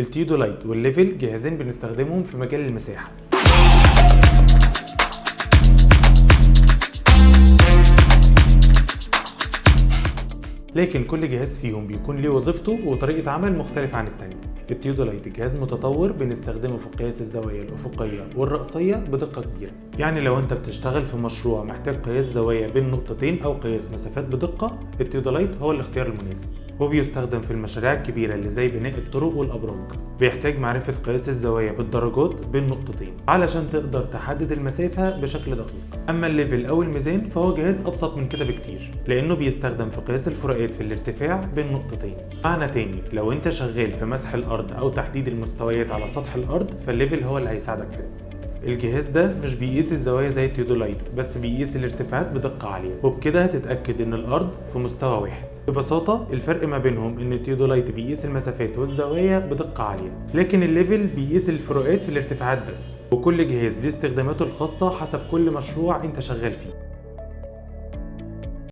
التيودولايت والليفل جهازين بنستخدمهم في مجال المساحة. لكن كل جهاز فيهم بيكون ليه وظيفته وطريقة عمل مختلفة عن التانية. التيودولايت جهاز متطور بنستخدمه في قياس الزوايا الأفقية والرأسية بدقة كبيرة، يعني لو انت بتشتغل في مشروع محتاج قياس زوايا بين نقطتين أو قياس مسافات بدقة، التيودولايت هو الاختيار المناسب. وبيستخدم في المشاريع الكبيرة اللي زي بناء الطرق والأبراج، بيحتاج معرفة قياس الزوايا بالدرجات بين نقطتين علشان تقدر تحدد المسافة بشكل دقيق. أما الليفل أو الميزان فهو جهاز أبسط من كده بكتير، لأنه بيستخدم في قياس الفروقات في الارتفاع بين نقطتين. معنى تاني، لو انت شغال في مسح الأرض أو تحديد المستويات على سطح الأرض فالليفل هو اللي هيساعدك في ده. الجهاز ده مش بيقيس الزوايا زي التيودولايت، بس بيقيس الارتفاعات بدقة عالية، وبكده هتتأكد ان الارض في مستوى واحد. ببساطة الفرق ما بينهم ان التيودولايت بيقيس المسافات والزوايا بدقة عالية، لكن الليفل بيقيس الفروقات في الارتفاعات بس. وكل جهاز ليه استخداماته الخاصة حسب كل مشروع انت شغال فيه.